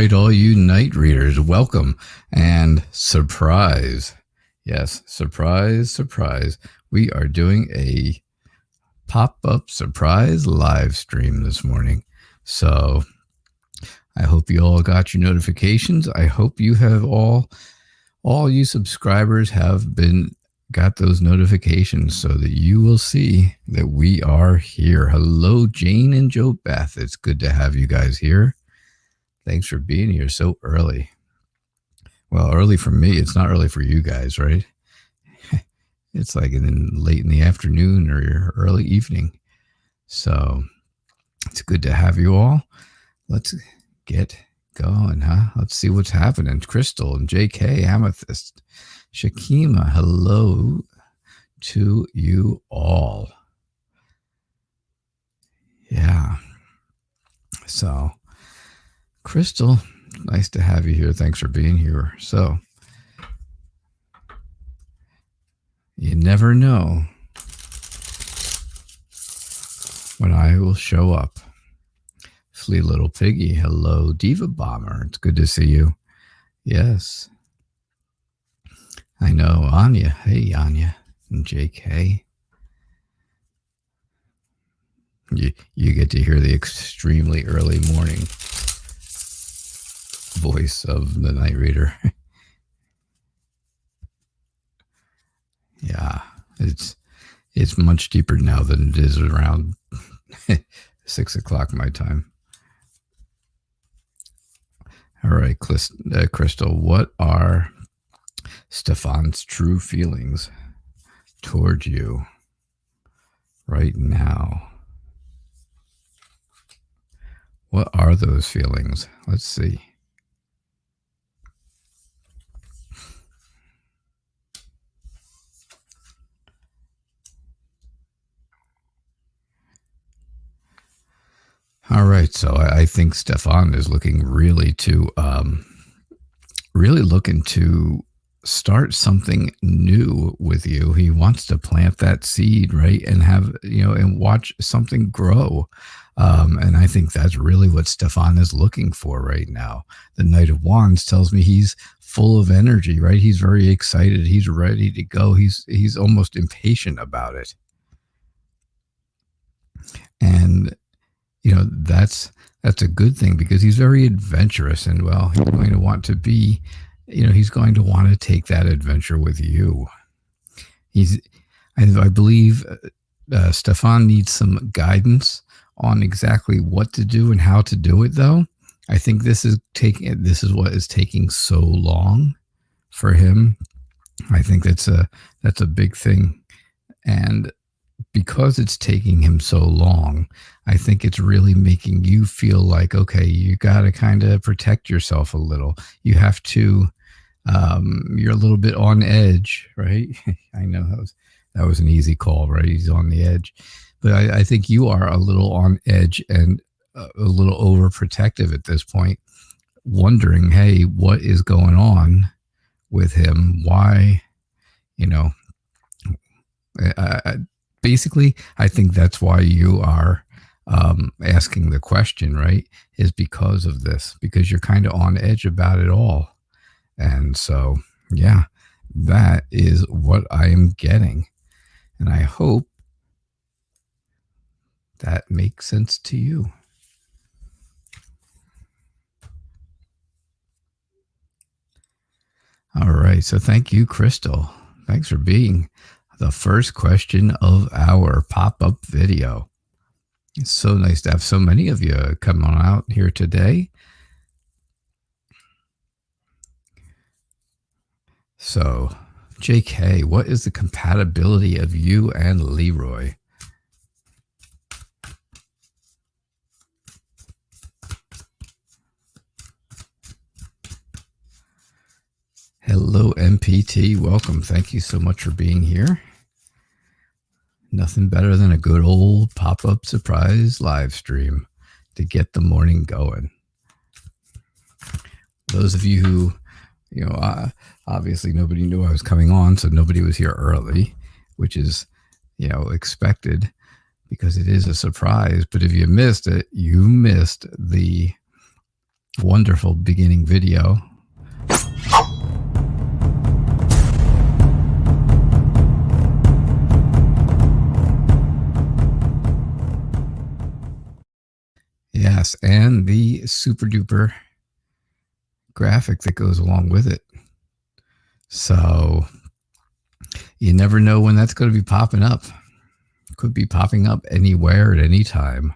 right, all you night readers, welcome and surprise. Yes, surprise, surprise. We are doing a pop-up surprise live stream this morning. So I hope you all got your notifications. I hope you have all you subscribers have got those notifications so that you will see that we are here. Hello, Jane and Joe Beth. It's good to have you guys here. Thanks for being here so early. Well, early for me. It's not early for you guys, right? It's like late in the afternoon or early evening. So it's good to have you all. Let's get going, huh? Let's see what's happening. Crystal and JK, Amethyst, Shakima, hello to you all. Yeah. So, Crystal, nice to have you here. Thanks for being here. So, you never know when I will show up. Flea Little Piggy, hello. Diva Bomber, it's good to see you. Yes. I know. Anya, hey, Anya and JK. You get to hear the extremely early morning voice of the night reader. Yeah, it's much deeper now than it is around 6 o'clock my time. All right, Crystal, what are Stefan's true feelings toward you right now? What are those feelings? Let's see. All right, so I think Stefan is looking really looking to start something new with you. He wants to plant that seed, right? And have, and watch something grow. And I think that's really what Stefan is looking for right now. The Knight of Wands tells me he's full of energy, right? He's very excited. He's ready to go. He's almost impatient about it. And, that's a good thing because he's very adventurous and, well, he's going to want to be, he's going to want to take that adventure with you. I believe Stefan needs some guidance on exactly what to do and how to do it, though. I think this is what is taking so long for him. I think that's a big thing. And because it's taking him so long, I think it's really making you feel like, okay, you got to kind of protect yourself a little. You have to, you're a little bit on edge, right? I know that was an easy call, right? He's on the edge. But I think you are a little on edge and a little overprotective at this point, wondering, hey, what is going on with him? Why, basically, I think that's why you are asking the question, right? Is because of this, because you're kind of on edge about it all. And so, yeah, that is what I am getting. And I hope that makes sense to you. All right. So thank you, Crystal. Thanks for being the first question of our pop-up video. It's so nice to have so many of you come on out here today. So, JK, what is the compatibility of you and Leroy? Hello, MPT. Welcome. Thank you so much for being here. Nothing better than a good old pop-up surprise live stream to get the morning going. Those of you who, obviously nobody knew I was coming on, so nobody was here early, which is, expected because it is a surprise. But if you missed it, you missed the wonderful beginning video. Yes, and the super duper graphic that goes along with it. So you never know when that's going to be popping up. It could be popping up anywhere at any time.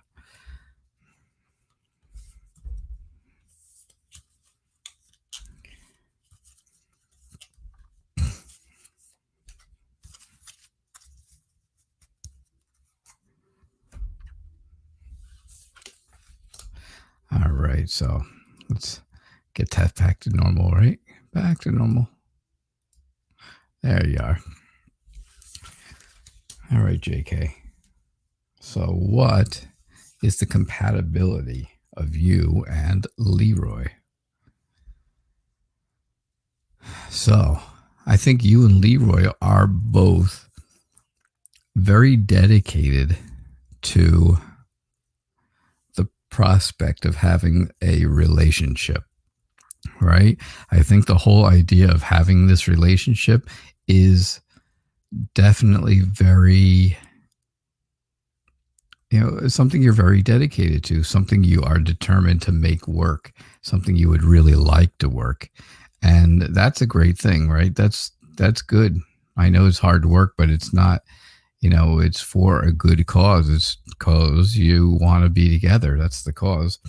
All right, so let's get that back to normal, right? Back to normal. There you are. All right, JK. So what is the compatibility of you and Leroy? So I think you and Leroy are both very dedicated to the prospect of having a relationship, right? I think the whole idea of having this relationship is definitely very, something you're very dedicated to, something you are determined to make work, something you would really like to work. And that's a great thing, right? That's good. I know it's hard work, but it's not, it's for a good cause. It's because you want to be together. That's the cause.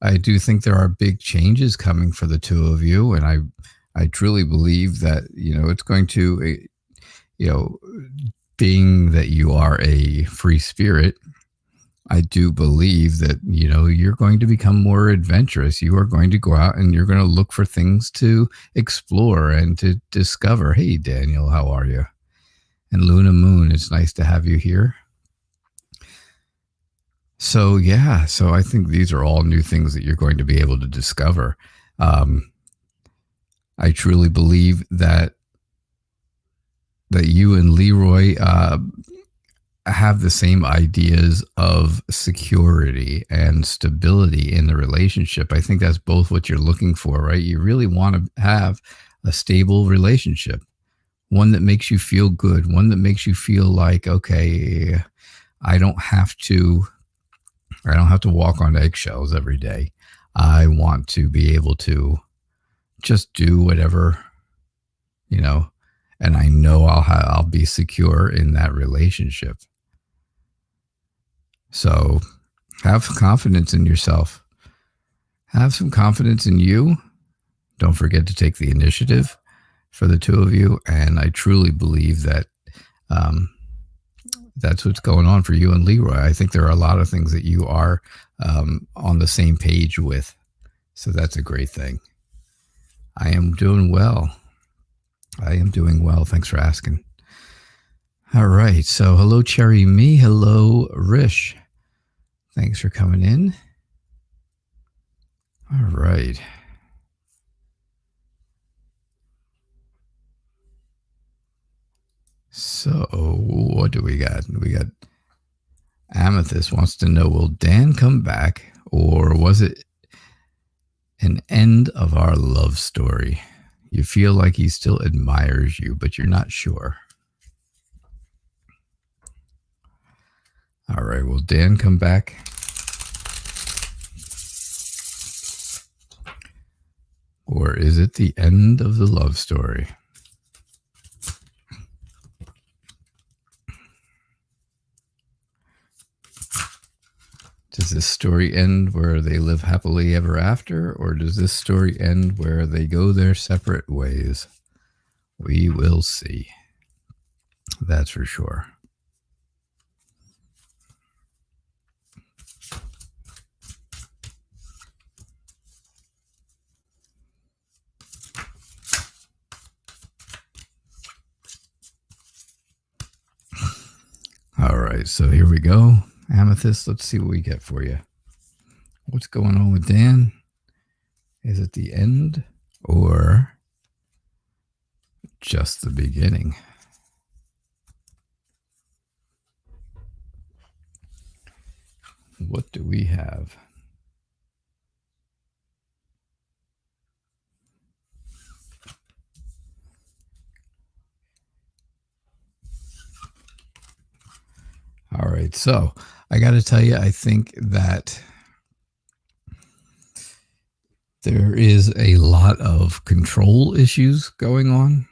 I do think there are big changes coming for the two of you. And I truly believe that, it's going to, being that you are a free spirit, I do believe that, you're going to become more adventurous. You are going to go out and you're going to look for things to explore and to discover. Hey, Daniel, how are you? And Luna Moon, it's nice to have you here. So, yeah, so I think these are all new things that you're going to be able to discover. I truly believe that you and Leroy have the same ideas of security and stability in the relationship. I think that's both what you're looking for, right? You really want to have a stable relationship, one that makes you feel good, one that makes you feel like, okay, I don't have to walk on eggshells every day. I want to be able to just do whatever, and I know I'll be secure in that relationship. So have confidence in yourself. Have some confidence in you. Don't forget to take the initiative for the two of you. And I truly believe that that's what's going on for you and Leroy. I think there are a lot of things that you are on the same page with. So that's a great thing. I am doing well. Thanks for asking. All right. So hello, Cherry Me. Hello, Rish. Thanks for coming in. All right. So what do we got? We got Amethyst wants to know, will Dan come back, or was it an end of our love story? You feel like he still admires you, but you're not sure. All right, will Dan come back? Or is it the end of the love story? Does this story end where they live happily ever after, or does this story end where they go their separate ways? We will see. That's for sure. All right, so here we go. Amethyst, let's see what we get for you. What's going on with Dan? Is it the end or just the beginning? What do we have? All right. So I got to tell you, I think that there is a lot of control issues going on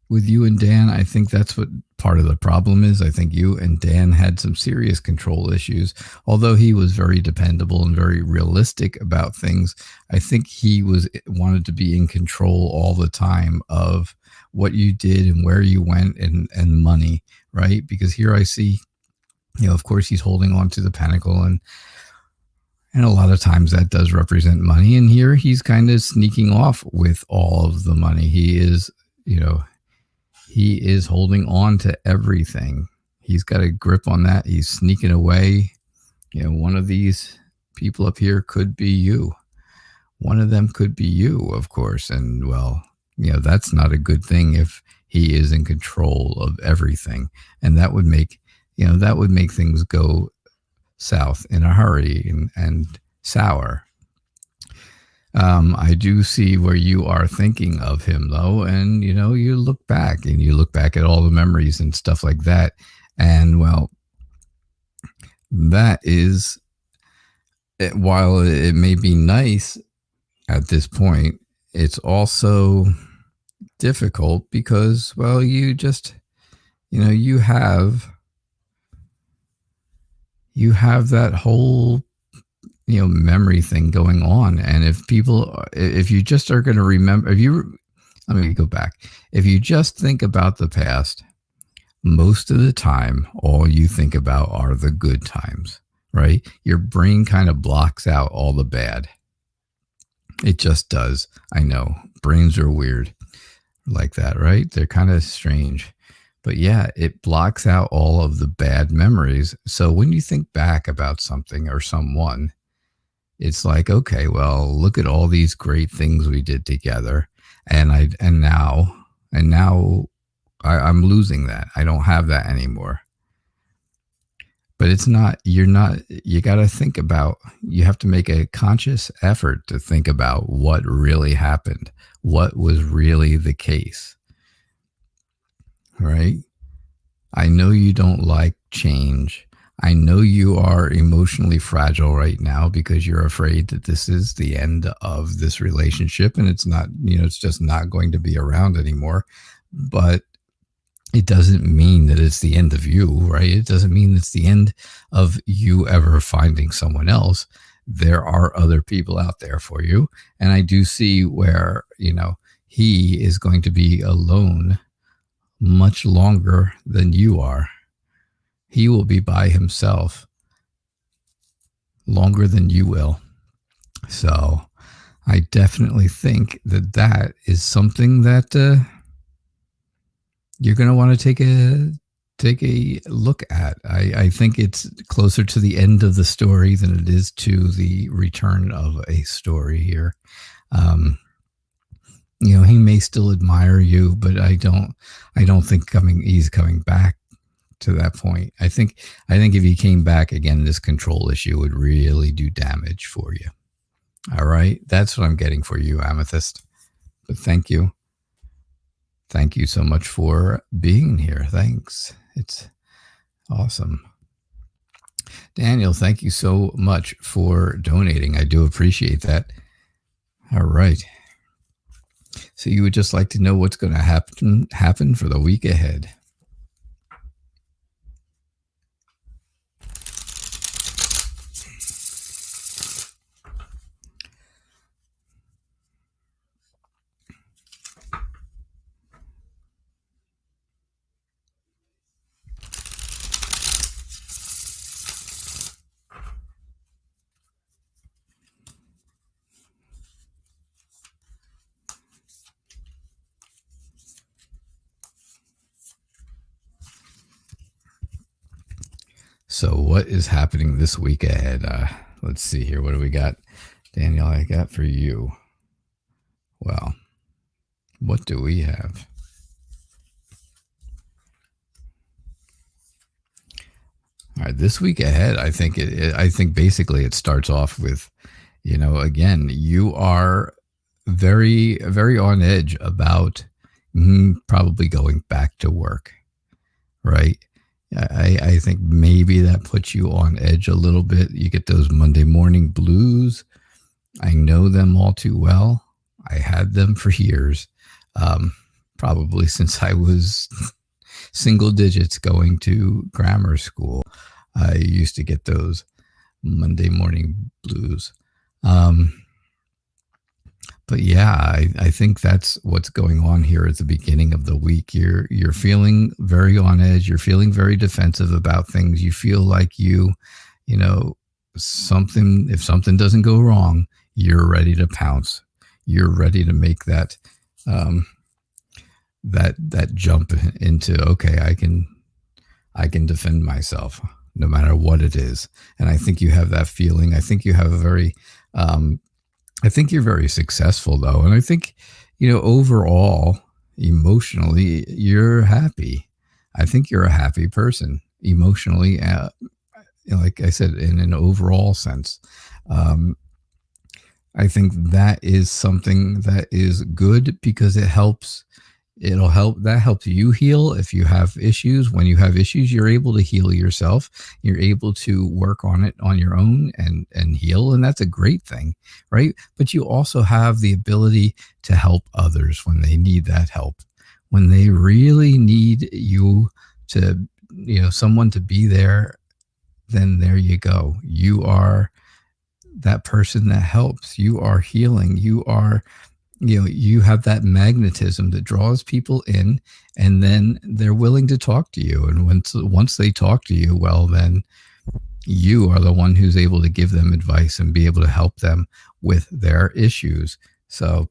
with you and Dan. I think that's what part of the problem is. I think you and Dan had some serious control issues. Although he was very dependable and very realistic about things, I think he wanted to be in control all the time of what you did and where you went and money, right? Because here I see, of course, he's holding on to the pentacle, and a lot of times that does represent money. And here he's kind of sneaking off with all of the money. He is, he is holding on to everything. He's got a grip on that. He's sneaking away. One of these people up here could be you. One of them could be you, of course. And well, that's not a good thing if he is in control of everything. And that would make, things go south in a hurry and sour. I do see where you are thinking of him, though, and you look back at all the memories and stuff like that, and well, that is, while it may be nice at this point, it's also difficult because, well, you just, you have that whole memory thing going on. And if you just are going to remember, let me go back. If you just think about the past, most of the time, all you think about are the good times, right? Your brain kind of blocks out all the bad. It just does. I know brains are weird like that, right? They're kind of strange. But yeah, it blocks out all of the bad memories. So when you think back about something or someone, it's like, okay, well, look at all these great things we did together. And now I'm losing that. I don't have that anymore. But you got to think about, you have to make a conscious effort to think about what really happened, what was really the case. Right? I know you don't like change. I know you are emotionally fragile right now because you're afraid that this is the end of this relationship and it's not, it's just not going to be around anymore. But it doesn't mean that it's the end of you, right? It doesn't mean it's the end of you ever finding someone else. There are other people out there for you. And I do see where, he is going to be alone much longer than you are. He will be by himself longer than you will. So I definitely think that is something that you're going to want to take a look at. I think it's closer to the end of the story than it is to the return of a story here. He may still admire you, but I don't think he's coming back to that point. I think if he came back again, this control issue would really do damage for you. All right. That's what I'm getting for you, Amethyst. But thank you. Thank you so much for being here. Thanks. It's awesome. Daniel, thank you so much for donating. I do appreciate that. All right. So you would just like to know what's going to happen for the week ahead. So what is happening this week ahead? Let's see here. What do we got? Daniel, I got for you. Well, what do we have? All right, this week ahead, I think basically it starts off with, again, you are very, very on edge about probably going back to work, right? I think maybe that puts you on edge a little bit. You get those Monday morning blues. I know them all too well. I had them for years, probably since I was single digits going to grammar school. I used to get those Monday morning blues. But yeah, I think that's what's going on here at the beginning of the week. You're feeling very on edge. You're feeling very defensive about things. You feel like you know, something, if something doesn't go wrong, you're ready to pounce. You're ready to make that that jump into, okay, I can defend myself no matter what it is. And I think you have that feeling. I think you have a very I think you're very successful, though. And I think, overall, emotionally, you're happy. I think you're a happy person emotionally, like I said, in an overall sense. I think that is something that is good because it helps. That helps you heal if you have issues. When you have issues, you're able to heal yourself. You're able to work on it on your own and heal. And that's a great thing, right? But you also have the ability to help others when they need that help. When they really need you to, someone to be there, then there you go. You are that person that helps. You are healing. You are, you have that magnetism that draws people in, and then they're willing to talk to you. And once they talk to you, well, then you are the one who's able to give them advice and be able to help them with their issues. So,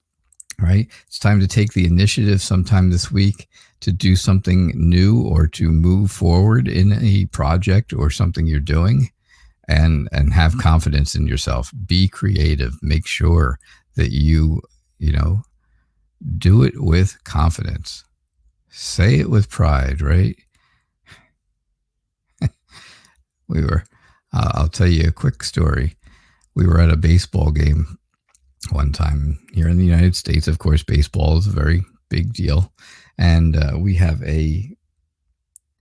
right, it's time to take the initiative sometime this week to do something new or to move forward in a project or something you're doing, and have confidence in yourself. Be creative. Make sure that you do it with confidence. Say it with pride, right? I'll tell you a quick story. We were at a baseball game one time here in the United States. Of course, baseball is a very big deal. And we have a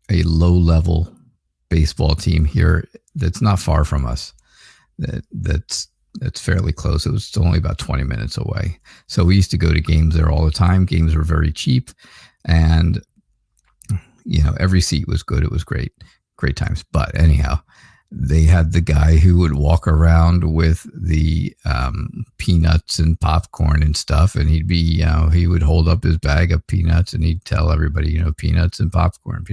low-level baseball team here that's not far from us. That's fairly close. It was only about 20 minutes away. So we used to go to games there all the time. Games were very cheap. And, every seat was good. It was great times. But anyhow, they had the guy who would walk around with the peanuts and popcorn and stuff. And he'd be, he would hold up his bag of peanuts and he'd tell everybody, peanuts and popcorn.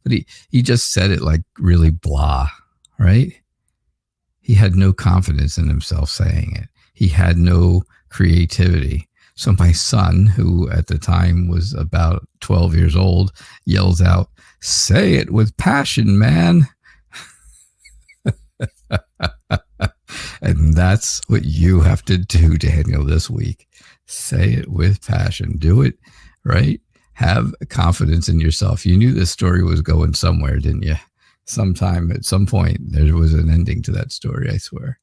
But he just said it like really blah, right? He had no confidence in himself saying it. He had no creativity. So my son, who at the time was about 12 years old, yells out, "Say it with passion, man." And that's what you have to do, Daniel, this week. Say it with passion. Do it, right? Have confidence in yourself. You knew this story was going somewhere, didn't you? At some point, there was an ending to that story, I swear.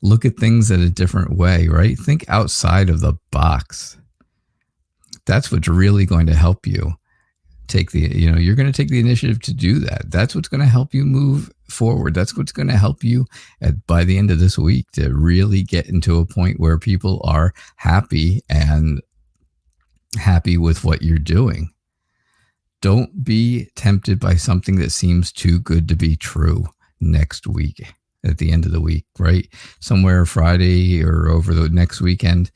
Look at things in a different way, right? Think outside of the box. That's what's really going to help you you're going to take the initiative to do that. That's what's going to help you move forward. That's what's going to help you by the end of this week to really get into a point where people are happy with what you're doing. Don't be tempted by something that seems too good to be true next week, at the end of the week, right? Somewhere Friday or over the next weekend.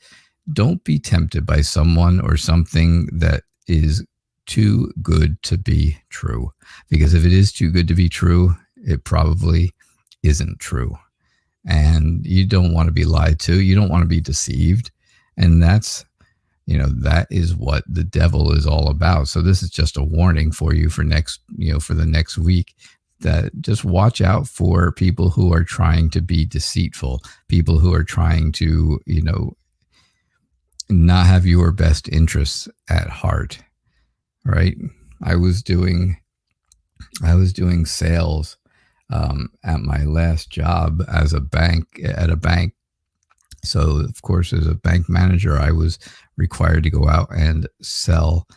Don't be tempted by someone or something that is too good to be true. Because if it is too good to be true, it probably isn't true. And you don't want to be lied to. You don't want to be deceived. And that is what the devil is all about. So this is just a warning for you for the next week, that just watch out for people who are trying to be deceitful, people who are trying to, not have your best interests at heart, right? I was doing sales at my last job at a bank. So, of course, as a bank manager, I was required to go out and sell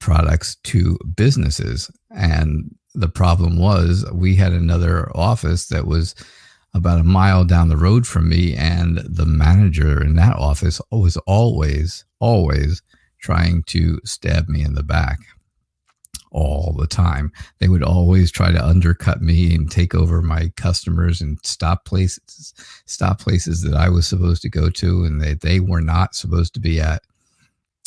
products to businesses. And the problem was we had another office that was about a mile down the road from me, and the manager in that office was always trying to stab me in the back all the time. They would always try to undercut me and take over my customers and stop places that I was supposed to go to and they were not supposed to be at.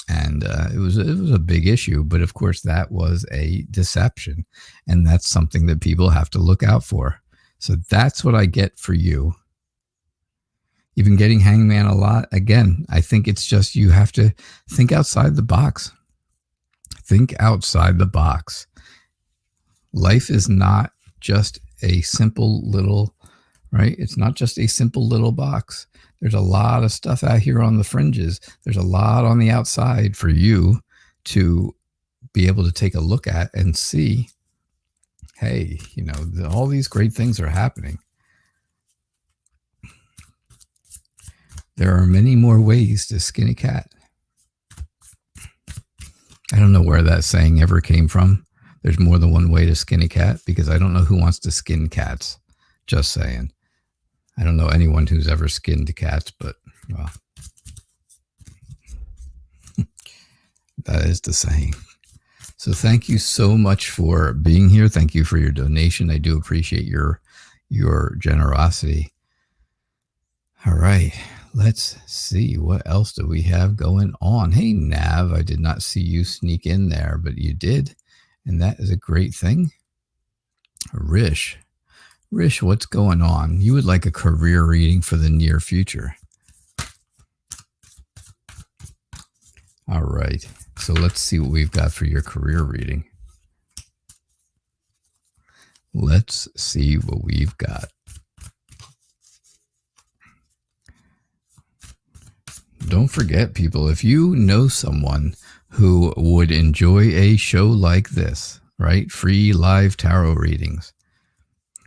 And it was a big issue. But of course, that was a deception. And that's something that people have to look out for. So that's what I get for you. You've been getting hangman a lot. Again, I think it's just you have to think outside the box. Think outside the box. Life is not just a simple little, right? It's not just a simple little box. There's a lot of stuff out here on the fringes. There's a lot on the outside for you to be able to take a look at and see, hey, you know, all these great things are happening. There are many more ways to skin a cat. I don't know where that saying ever came from. There's more than one way to skin a cat, because I don't know who wants to skin cats. Just saying. I don't know anyone who's ever skinned cats, but, well, that is the saying. So thank you so much for being here. Thank you for your donation. I do appreciate your generosity. All right. Let's see. What else do we have going on? Hey, Nav, I did not see you sneak in there, but you did. And that is a great thing. Rish, what's going on? You would like a career reading for the near future. All right. So let's see what we've got for your career reading. Let's see what we've got. Don't forget, people, if you know someone who would enjoy a show like this, right? Free live tarot readings.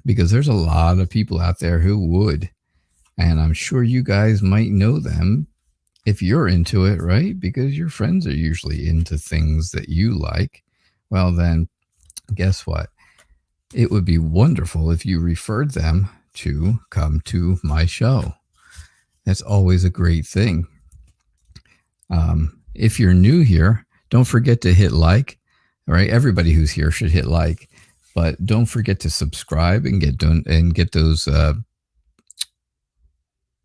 Because there's a lot of people out there who would. And I'm sure you guys might know them if you're into it, right? Because your friends are usually into things that you like. Well, then, guess what? It would be wonderful if you referred them to come to my show. That's always a great thing. If you're new here, don't forget to hit like. All right, everybody who's here should hit like, but don't forget to subscribe and get those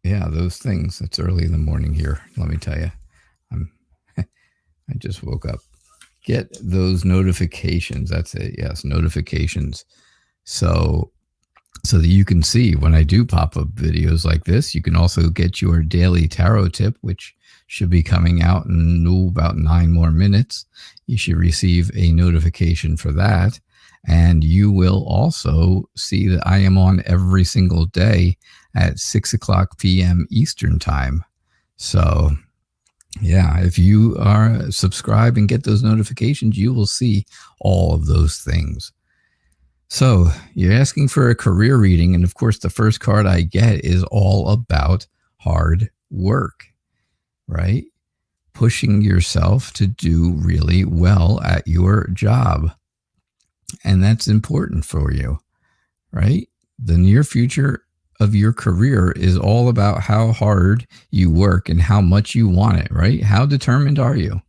those things. It's early in the morning here. Let me tell you, I just woke up. Get those notifications. That's it. Yes, notifications. So that you can see when I do pop up videos like this. You can also get your daily tarot tip, which should be coming out in about 9 more minutes. You should receive a notification for that. And you will also see that I am on every single day at 6:00 p.m. Eastern time. So yeah, if you are subscribed and get those notifications, you will see all of those things. So you're asking for a career reading. And of course, the first card I get is all about hard work, right? Pushing yourself to do really well at your job. And that's important for you, right? The near future of your career is all about how hard you work and how much you want it, right? How determined are you?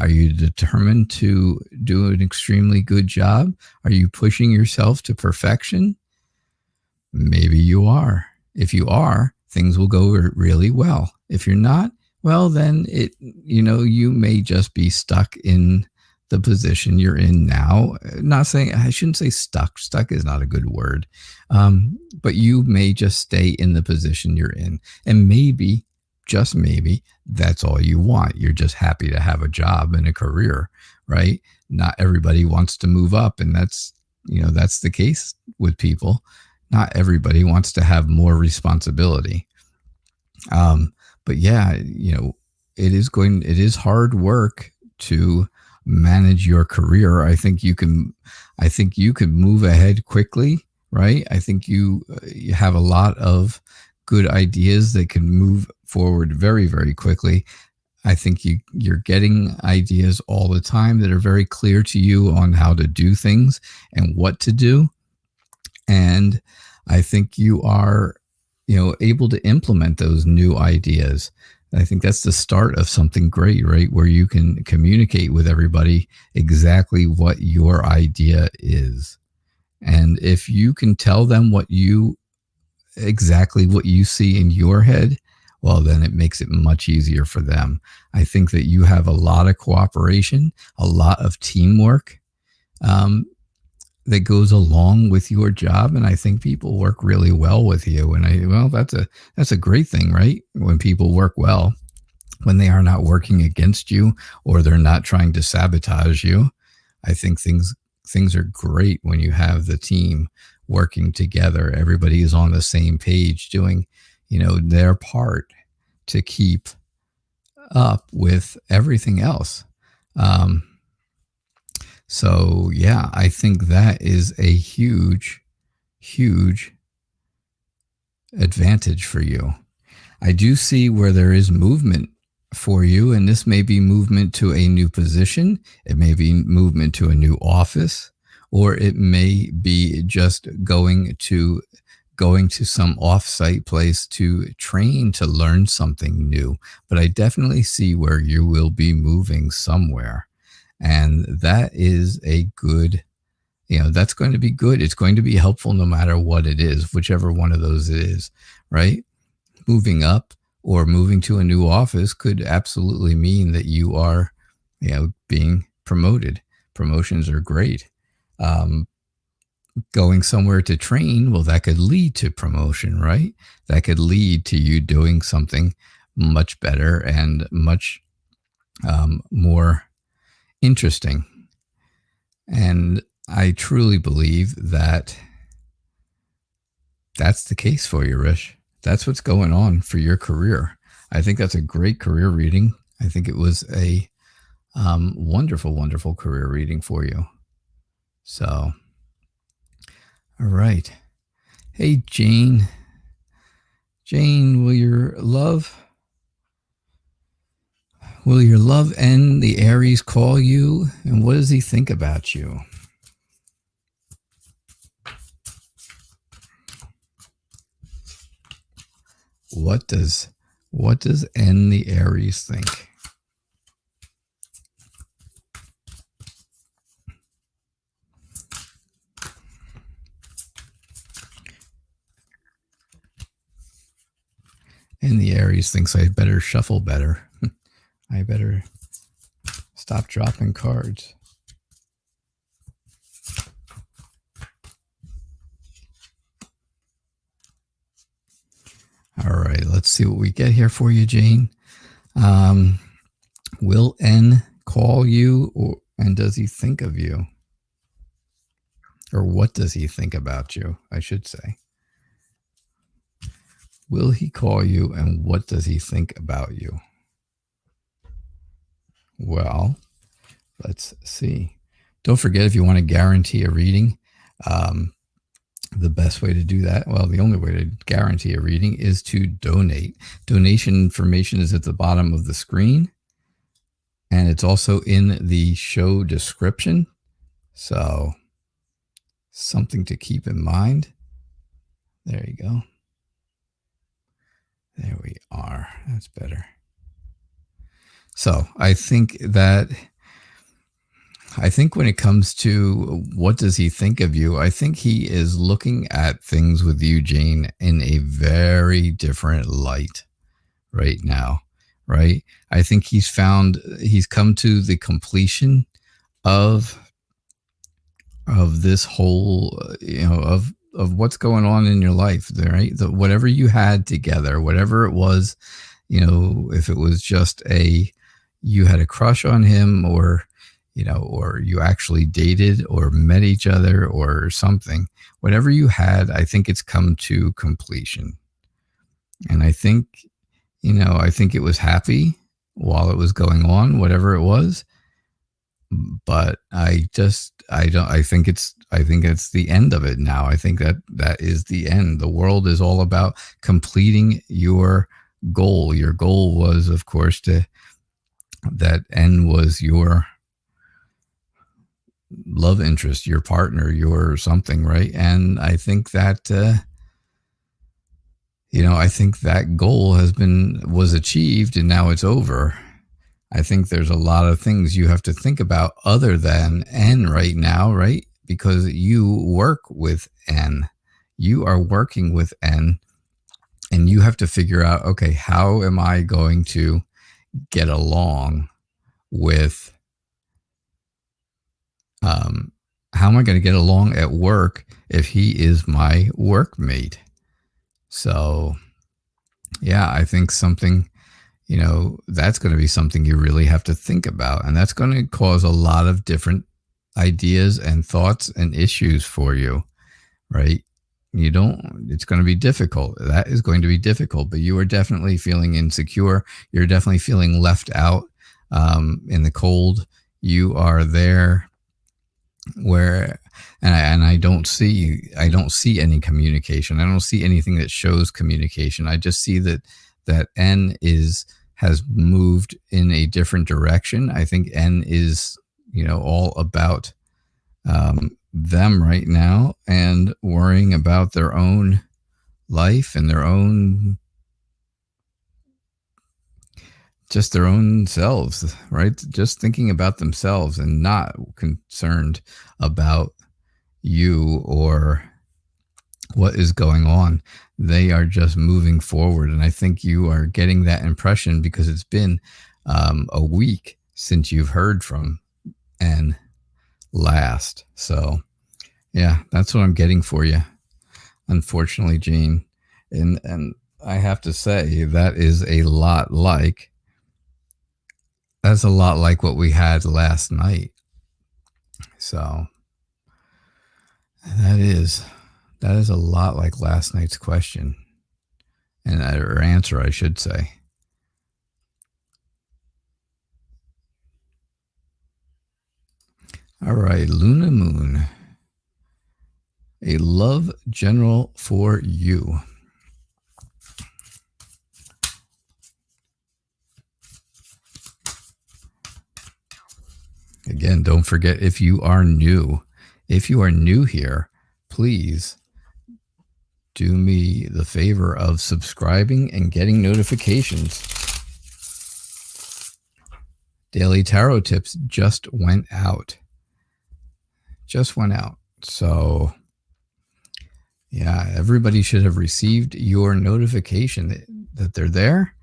Are you determined to do an extremely good job? Are you pushing yourself to perfection? Maybe you are. If you are, things will go really well. If you're not, well, then you may just be stuck in the position you're in now. Not saying, I shouldn't say stuck. Stuck is not a good word. But you may just stay in the position you're in. And maybe, just maybe, that's all you want. You're just happy to have a job and a career, right? Not everybody wants to move up. And that's the case with people. Not everybody wants to have more responsibility. But yeah, it is hard work to manage your career. I think you can move ahead quickly, right? I think you have a lot of good ideas that can move forward very, very quickly. I think you're getting ideas all the time that are very clear to you on how to do things and what to do. And I think you are, able to implement those new ideas. I think that's the start of something great, right? Where you can communicate with everybody exactly what your idea is. And if you can tell them exactly what you see in your head, well, then it makes it much easier for them. I think that you have a lot of cooperation, a lot of teamwork that goes along with your job. And I think people work really well with you. And that's a great thing, right? When people work well, when they are not working against you or they're not trying to sabotage you. I think things are great when you have the team working together. Everybody is on the same page doing, their part to keep up with everything else. So yeah, I think that is a huge, huge advantage for you. I do see where there is movement for you, and this may be movement to a new position. It may be movement to a new office, or it may be just going to some offsite place to train to learn something new. But I definitely see where you will be moving somewhere. And that is a good, that's going to be good. It's going to be helpful no matter what it is, whichever one of those it is, right? Moving up or moving to a new office could absolutely mean that you are, being promoted. Promotions are great. Going somewhere to train, well, that could lead to promotion, right? That could lead to you doing something much better and much more interesting. And I truly believe that that's the case for you, Rish. That's what's going on for your career. I think that's a great career reading. I think it was a wonderful, wonderful career reading for you. So, all right. Hey, Jane. Jane, will your love end the Aries call you? And what does he think about you? What does end the Aries think? And the Aries thinks I better shuffle better. I better stop dropping cards. All right, let's see what we get here for you, Jane. Will N call you, and does he think of you? Or what does he think about you, I should say. Will he call you, and what does he think about you? Well, let's see. Don't forget, if you want to guarantee a reading, the best way to do that, well, the only way to guarantee a reading is to donate. Donation information is at the bottom of the screen, and it's also in the show description. So, something to keep in mind. There you go. There we are. That's better. So I think when it comes to what does he think of you, I think he is looking at things with you, Jane, in a very different light right now, right? I think he's come to the completion of this whole, of what's going on in your life, right? Whatever you had together, whatever it was, if it was just you had a crush on him, or you actually dated or met each other or something, whatever you had, I think it's come to completion. And I think it was happy while it was going on, whatever it was. But I think it's the end of it now. I think that is the end. The world is all about completing your goal. Your goal was, of course, to that N was your love interest, your partner, your something, right? And I think that, I think that goal was achieved and now it's over. I think there's a lot of things you have to think about other than N right now, right? Because you work with N. You are working with N, and you have to figure out, okay, how am I going to get along with, how am I going to get along at work if he is my workmate? So, yeah, I think something, that's going to be something you really have to think about. And that's going to cause a lot of different ideas and thoughts and issues for you, right? It's going to be difficult. That is going to be difficult, but you are definitely feeling insecure. You're definitely feeling left out in the cold. You are there where, and I don't see any communication. I don't see anything that shows communication. I just see that N has moved in a different direction. I think N is, all about them right now and worrying about their own life and their own selves, right? Just thinking about themselves and not concerned about you or what is going on. They are just moving forward. And I think you are getting that impression because it's been a week since you've heard from N last. So yeah, that's what I'm getting for you, unfortunately, Gene. And I have to say that's a lot like what we had last night. So that is a lot like last night's question or answer, I should say. All right, Luna Moon. A love general for you. Again, don't forget, if you are new here, please do me the favor of subscribing and getting notifications. Daily tarot tips just went out. So yeah, everybody should have received your notification that they're there.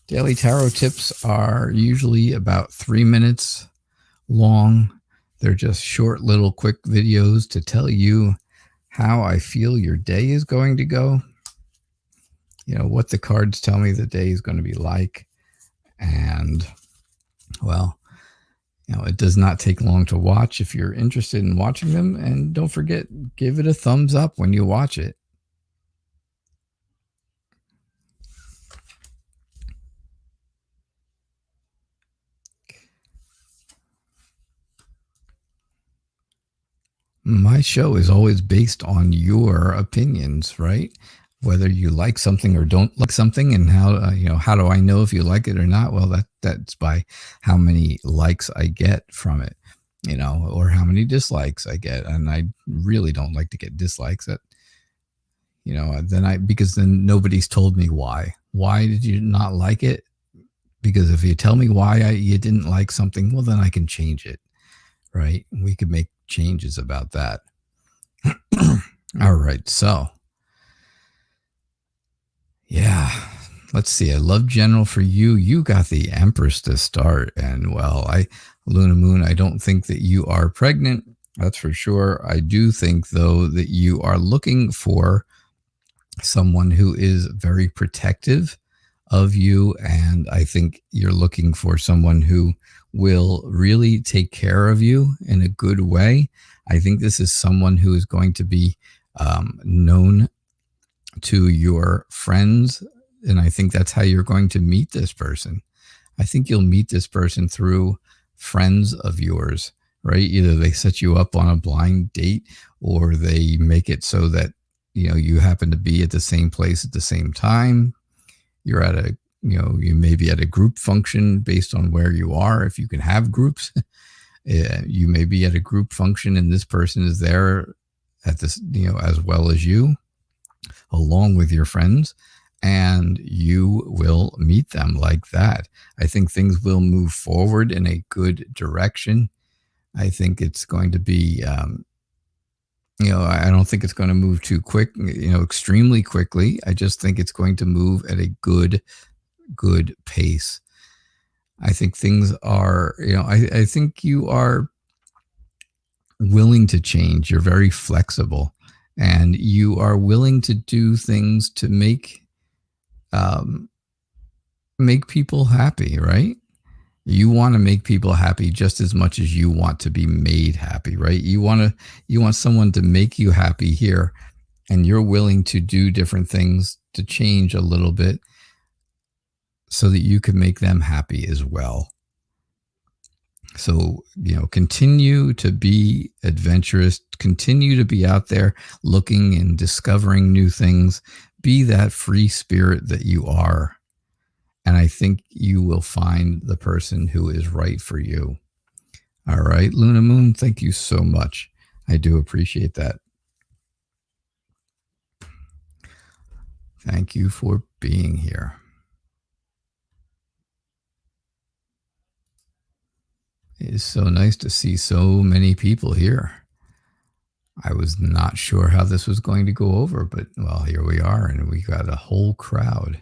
Daily tarot tips are usually about 3 minutes long. They're just short little quick videos to tell you how I feel your day is going to go. What the cards tell me the day is going to be like. And well, it does not take long to watch if you're interested in watching them. And don't forget, give it a thumbs up when you watch it. My show is always based on your opinions, right? Whether you like something or don't like something, and how do I know if you like it or not? Well, that's by how many likes I get from it, or how many dislikes I get. And I really don't like to get dislikes. Because then nobody's told me why. Why did you not like it? Because if you tell me why you didn't like something, well, then I can change it, right? We could make changes about that. All right, so yeah, let's see. A love general for you. You got the Empress to start, and well, Luna Moon, I don't think that you are pregnant. That's for sure. I do think, though, that you are looking for someone who is very protective of you, and I think you're looking for someone who will really take care of you in a good way. I think this is someone who is going to be known to your friends, and I think that's how you're going to meet this person. I think you'll meet this person through friends of yours, right? Either they set you up on a blind date, or they make it so that you happen to be at the same place at the same time. You're at you may be at a group function based on where you are. If you can have groups, you may be at a group function and this person is there at this, as well as you, along with your friends, and you will meet them like that. I think things will move forward in a good direction. I think it's going to be, I don't think it's going to move too quick, extremely quickly. I just think it's going to move at a good pace. I think things are, I think you are willing to change. You're very flexible and you are willing to do things to make people happy, right? You want to make people happy just as much as you want to be made happy, right? You want someone to make you happy here, and you're willing to do different things to change a little bit so that you can make them happy as well. So, continue to be adventurous, continue to be out there looking and discovering new things. Be that free spirit that you are. And I think you will find the person who is right for you. All right, Luna Moon, thank you so much. I do appreciate that. Thank you for being here. It is so nice to see so many people here. I was not sure how this was going to go over, but well, here we are, and we got a whole crowd.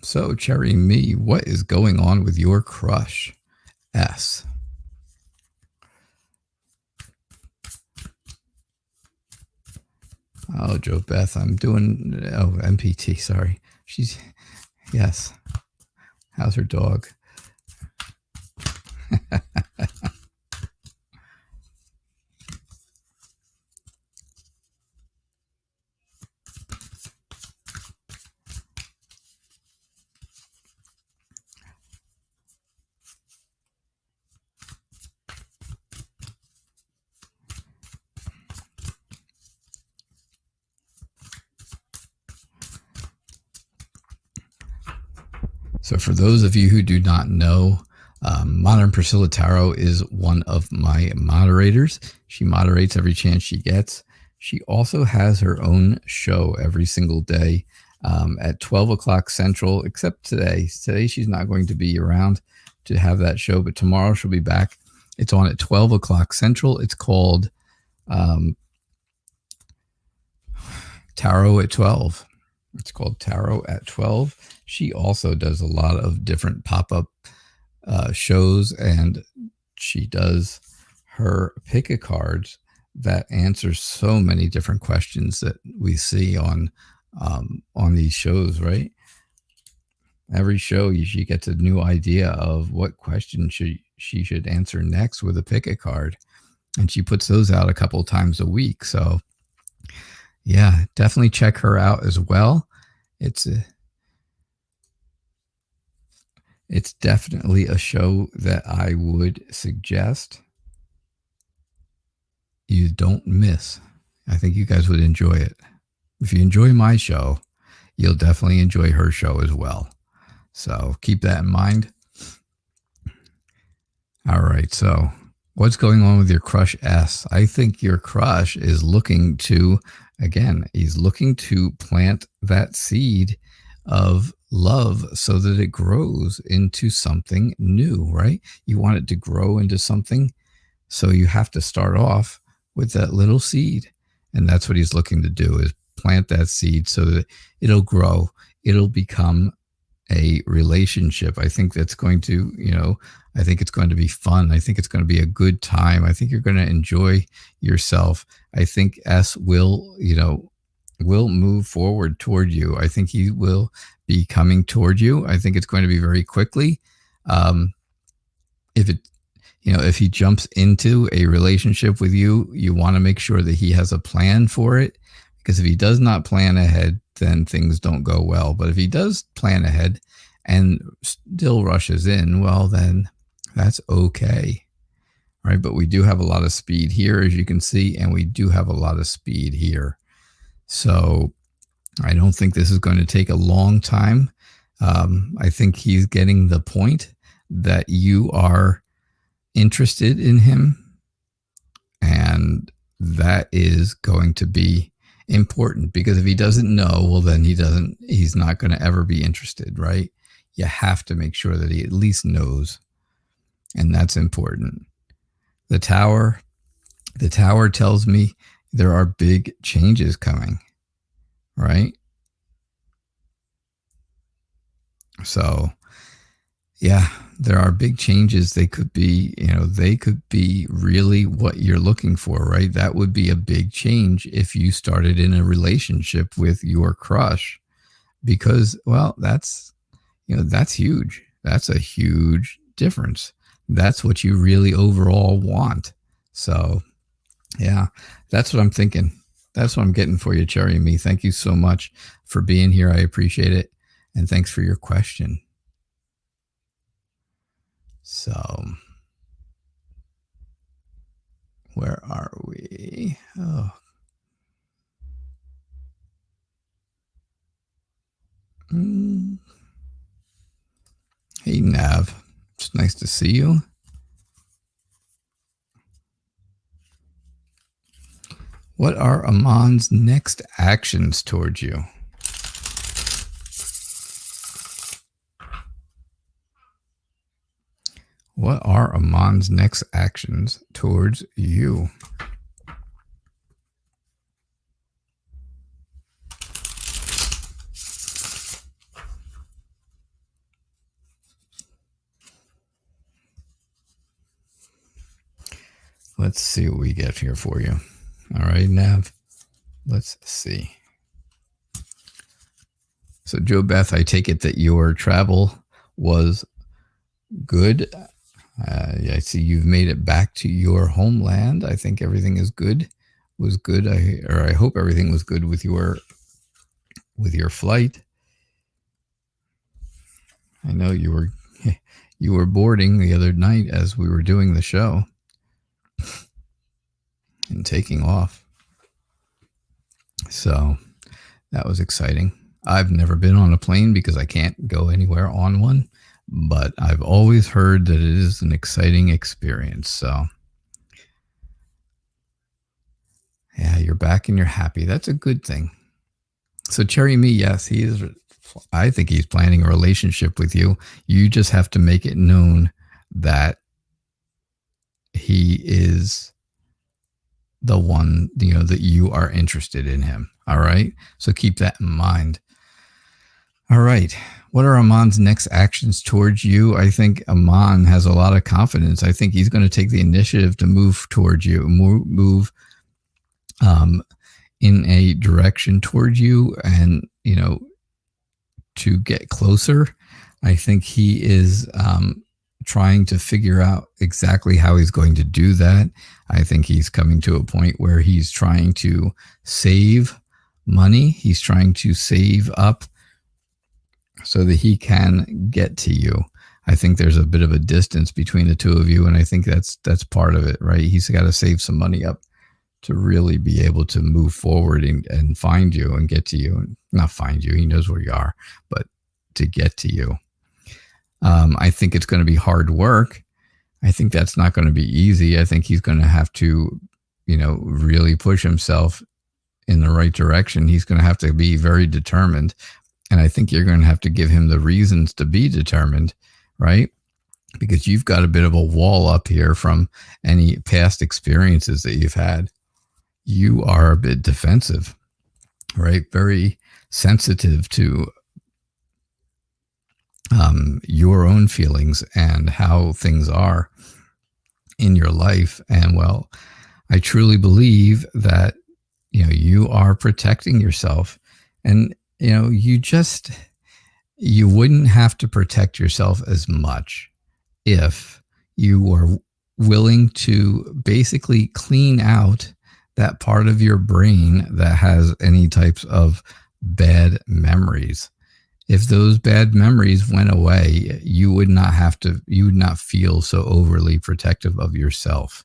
So, Cherry Me, what is going on with your crush? S. Oh, Joe Beth, I'm doing, MPT, sorry. Yes. How's her dog? So for those of you who do not know, Modern Priscilla Tarot is one of my moderators. She moderates every chance she gets. She also has her own show every single day at 12 o'clock Central, except today. Today she's not going to be around to have that show, but tomorrow she'll be back. It's on at 12 o'clock Central. It's called Tarot at 12. It's called Tarot at 12. She also does a lot of different pop-up shows, and she does her pick-a-cards that answers so many different questions that we see on these shows, right? Every show, she gets a new idea of what question she should answer next with a pick-a-card, and she puts those out a couple times a week. So, yeah, definitely check her out as well. It's definitely a show that I would suggest you don't miss. I think you guys would enjoy it. If you enjoy my show, you'll definitely enjoy her show as well. So keep that in mind. All right. So what's going on with your crush S? I think your crush is looking to, again, he's looking to plant that seed of love so that it grows into something new, right? You want it to grow into something, so you have to start off with that little seed. And that's what he's looking to do, is plant that seed so that it'll grow. It'll become a relationship. I think that's going to, I think it's going to be fun. I think it's going to be a good time. I think you're going to enjoy yourself. I think S will move forward toward you. I think he will be coming toward you. I think it's going to be very quickly. If he jumps into a relationship with you, you want to make sure that he has a plan for it, because if he does not plan ahead, then things don't go well. But if he does plan ahead and still rushes in, well, then that's okay. Right. But we do have a lot of speed here, as you can see, and we do have a lot of speed here. So I don't think this is going to take a long time. I think he's getting the point that you are interested in him, and that is going to be important, because if he doesn't know, well, then he's not going to ever be interested, right? You have to make sure that he at least knows, and that's important. The tower tells me there are big changes coming, right? So yeah, there are big changes. They could be, they could be really what you're looking for, right? That would be a big change if you started in a relationship with your crush, because, well, that's huge. That's a huge difference. That's what you really overall want. So yeah, that's what I'm thinking. That's what I'm getting for you, Cherry and Me. Thank you so much for being here. I appreciate it. And thanks for your question. So, where are we? Oh. Hey, Nav. It's nice to see you. What are Amon's next actions towards you? What are Amon's next actions towards you? Let's see what we get here for you. All right, Nav. Let's see. So, Joe Beth, I take it that your travel was good. I see you've made it back to your homeland. I think everything is good. Was good. I hope everything was good with your flight. I know you were boarding the other night as we were doing the show and taking off. So that was exciting. I've never been on a plane because I can't go anywhere on one, but I've always heard that it is an exciting experience. So yeah, you're back and you're happy. That's a good thing. So Cherry Me, yes, he is. I think he's planning a relationship with you. You just have to make it known that he is the one, that you are interested in him. All right. So keep that in mind. All right. What are Amon's next actions towards you? I think Amon has a lot of confidence. I think he's going to take the initiative to move towards you, move in a direction towards you, and, to get closer. I think he is trying to figure out exactly how he's going to do that. I think he's coming to a point where he's trying to save money. He's trying to save up so that he can get to you. I think there's a bit of a distance between the two of you, and I think that's part of it, right? He's got to save some money up to really be able to move forward and find you and get to you. And not find you, he knows where you are, but to get to you. I think it's going to be hard work. I think that's not going to be easy. I think he's going to have to, really push himself in the right direction. He's going to have to be very determined. And I think you're going to have to give him the reasons to be determined, right? Because you've got a bit of a wall up here from any past experiences that you've had. You are a bit defensive, right? Very sensitive to your own feelings and how things are in your life. And well, I truly believe that, you are protecting yourself, and, you wouldn't have to protect yourself as much if you were willing to basically clean out that part of your brain that has any types of bad memories. If those bad memories went away, you would not feel so overly protective of yourself.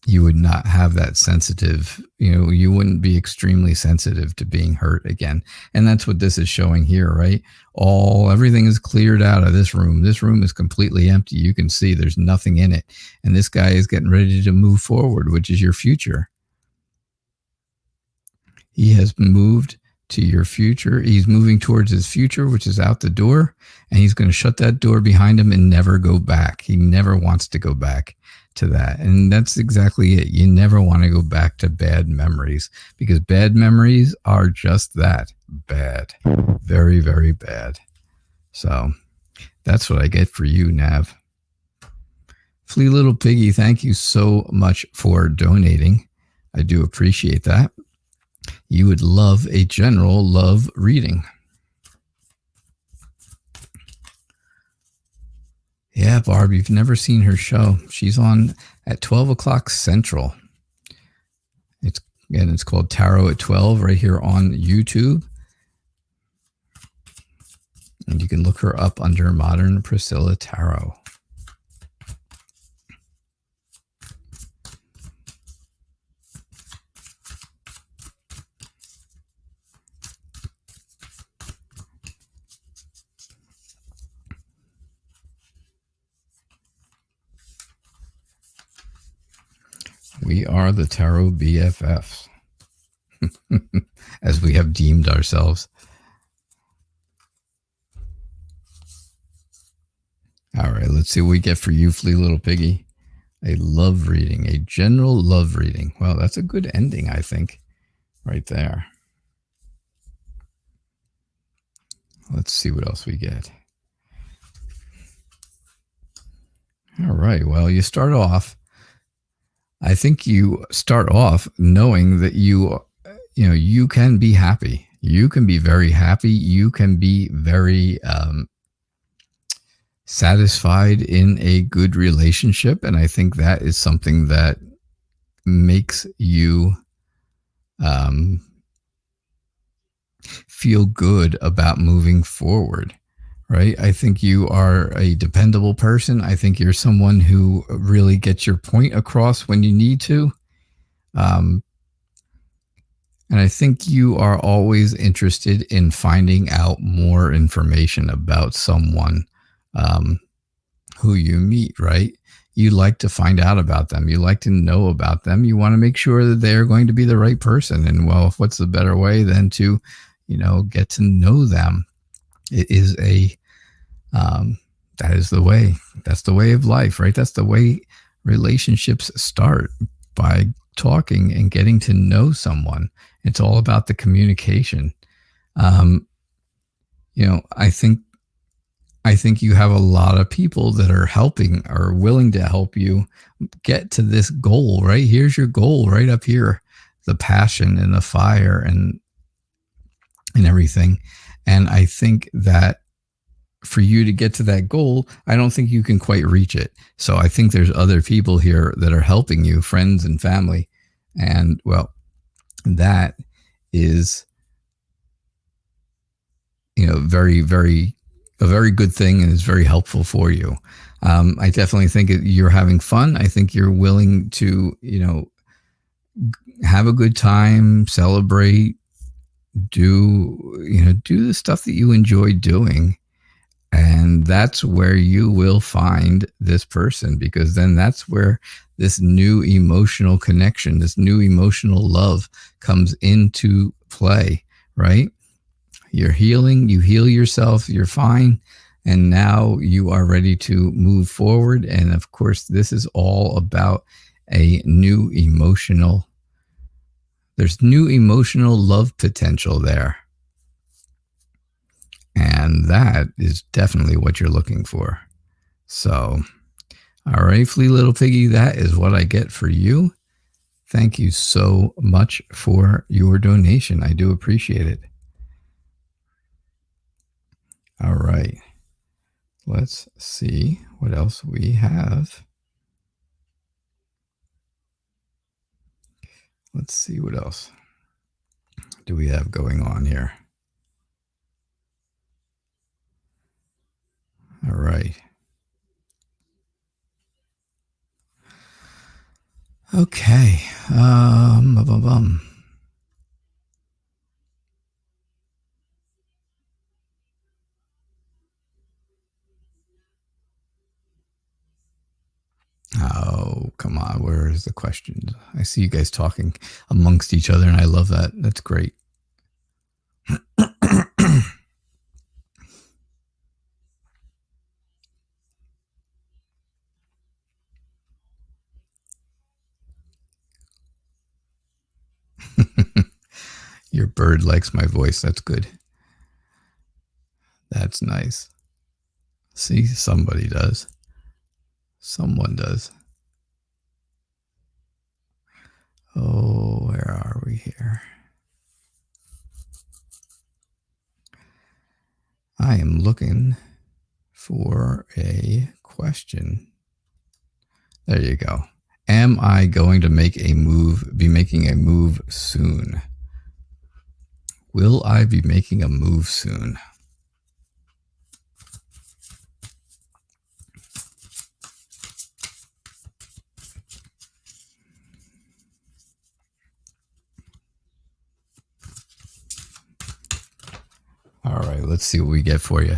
you would not have that sensitive, you wouldn't be extremely sensitive to being hurt again. And that's what this is showing here, right? Everything is cleared out of this room. This room is completely empty. You can see there's nothing in it. And this guy is getting ready to move forward, which is your future. He has moved to your future. He's moving towards his future, which is out the door. And he's going to shut that door behind him and never go back. He never wants to go back to that. And that's exactly it. You never want to go back to bad memories, because bad memories are just that, bad. Very, very bad. So that's what I get for you, Nav. Flea Little Piggy, thank you so much for donating. I do appreciate that. You would love a general love reading. Yeah, Barb, you've never seen her show. She's on at 12 o'clock Central. It's called Tarot at 12 right here on YouTube. And you can look her up under Modern Priscilla Tarot. We are the Tarot BFFs, as we have deemed ourselves. All right, let's see what we get for you, Flea Little Piggy. A love reading, a general love reading. Well, that's a good ending, I think, right there. Let's see what else we get. All right, well, you start off. I think you start off knowing that you can be happy. You can be very happy. You can be very satisfied in a good relationship. And I think that is something that makes you feel good about moving forward, right? I think you are a dependable person. I think you're someone who really gets your point across when you need to. And I think you are always interested in finding out more information about someone who you meet, right? You like to find out about them. You like to know about them. You want to make sure that they're going to be the right person. And well, what's the better way than to, get to know them? It is that is the way. That's the way of life, right? That's the way relationships start, by talking and getting to know someone. It's all about the communication. I think you have a lot of people that are helping or willing to help you get to this goal, right? Here's your goal right up here, the passion and the fire and everything. And I think that for you to get to that goal, I don't think you can quite reach it. So I think there's other people here that are helping you, friends and family. And well, that is, very, very, a very good thing, and is very helpful for you. I definitely think you're having fun. I think you're willing to, have a good time, celebrate, do the stuff that you enjoy doing. And that's where you will find this person, because then that's where this new emotional connection, this new emotional love comes into play, right? You're healing, you heal yourself, you're fine. And now you are ready to move forward. And of course, this is all about there's new emotional love potential there. And that is definitely what you're looking for. So, all right, Flea Little Piggy, that is what I get for you. Thank you so much for your donation. I do appreciate it. All right. Let's see what else we have. Let's see what else do we have going on here. All right. Okay. Bum, bum. Oh, come on. Where is the questions? I see you guys talking amongst each other, and I love that. That's great. Your bird likes my voice. That's good. That's nice. See, somebody does. Someone does. Oh, where are we here? I am looking for a question. There you go. Am I going to be making a move soon? Will I be making a move soon? All right, let's see what we get for you.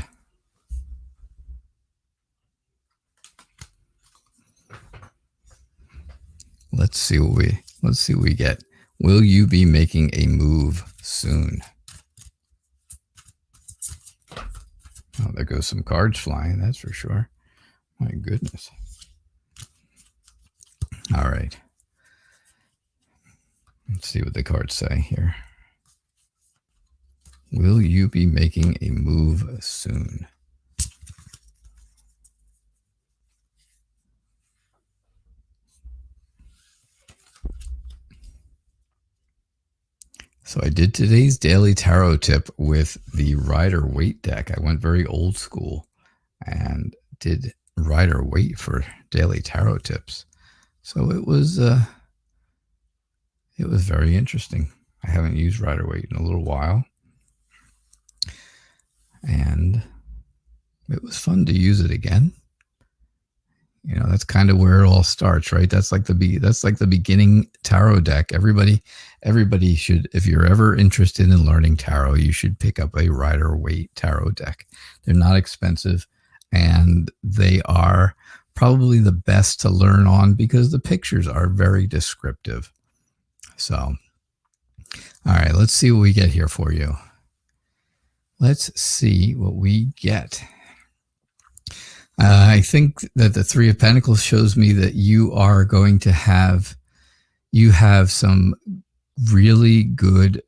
Let's see what we get. Will you be making a move soon? Oh, there goes some cards flying, that's for sure. My goodness. All right. Let's see what the cards say here. Will you be making a move soon? So I did today's daily tarot tip with the Rider-Waite deck. I went very old school and did Rider-Waite for daily tarot tips. So it was very interesting. I haven't used Rider-Waite in a little while, and it was fun to use it again. You know, that's kind of where it all starts, right? That's like the beginning tarot deck. Everybody should, if you're ever interested in learning tarot, you should pick up a Rider-Waite tarot deck. They're not expensive, and they are probably the best to learn on because the pictures are very descriptive. So, all right, let's see what we get here for you. Let's see what we get. I think that the Three of Pentacles shows me that you are going to have some really good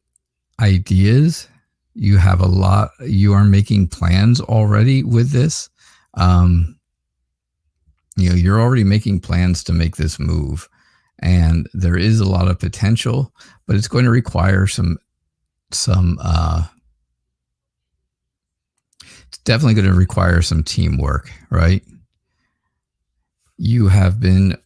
ideas. You are making plans already with this. You're already making plans to make this move, and there is a lot of potential, but it's going to require it's definitely going to require some teamwork, right? You have been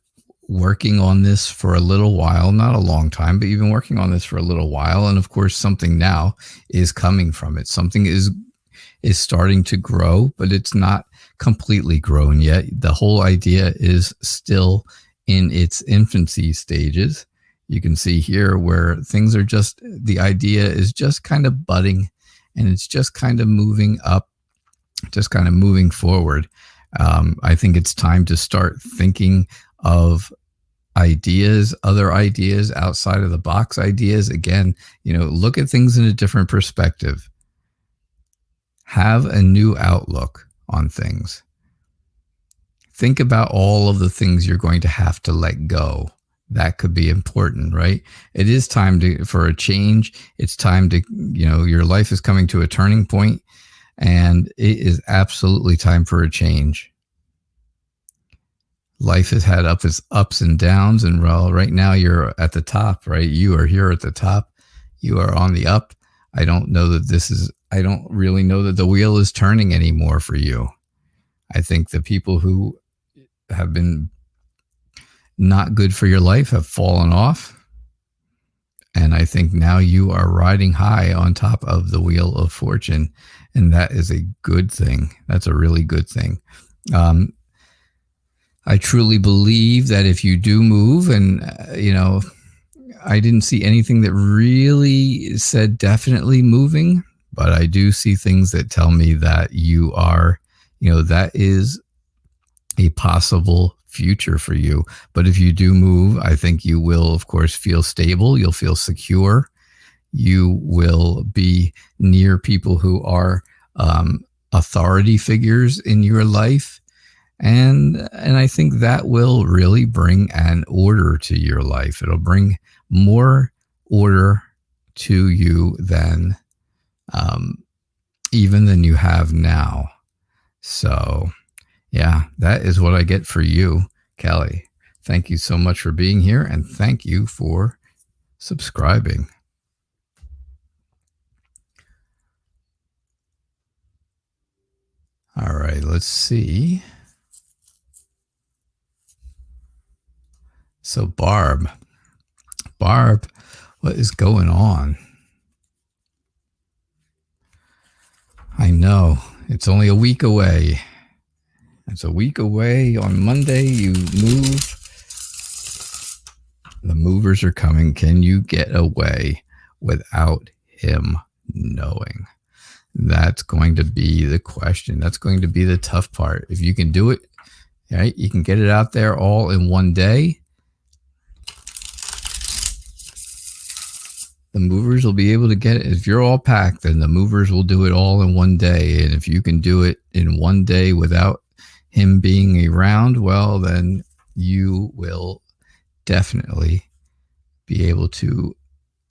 working on this for a little while, not a long time, but you've been working on this for a little while. And of course, something now is coming from it. Something is starting to grow, but it's not completely grown yet. The whole idea is still in its infancy stages. You can see here where things are the idea is just kind of budding, and it's just kind of moving up, just kind of moving forward. I think it's time to start thinking of ideas, other ideas, outside of the box ideas. Again, look at things in a different perspective. Have a new outlook on things. Think about all of the things you're going to have to let go. That could be important, right? It is time for a change. It's time to, your life is coming to a turning point, and it is absolutely time for a change. Life has had ups and downs, and right now you're at the top, right? You are here at the top. You are on the up. I don't really know that the wheel is turning anymore for you. I think the people who have been not good for your life have fallen off. And I think now you are riding high on top of the wheel of fortune. And that is a good thing. That's a really good thing. I truly believe that if you do move, and I didn't see anything that really said definitely moving, but I do see things that tell me that you are, that is a possible future for you. But if you do move, I think you will, of course, feel stable. You'll feel secure. You will be near people who are authority figures in your life. And I think that will really bring an order to your life. It'll bring more order to you than even than you have now. So, yeah, that is what I get for you, Kelly. Thank you so much for being here, and thank you for subscribing. All right, let's see. So Barb, what is going on? I know, it's only a week away. It's a week away. On Monday, you move. The movers are coming. Can you get away without him knowing? That's going to be the question. That's going to be the tough part. If you can do it, right, you can get it out there all in one day. The movers will be able to get it. If you're all packed, then the movers will do it all in one day. And if you can do it in one day without him being around, well, then you will definitely be able to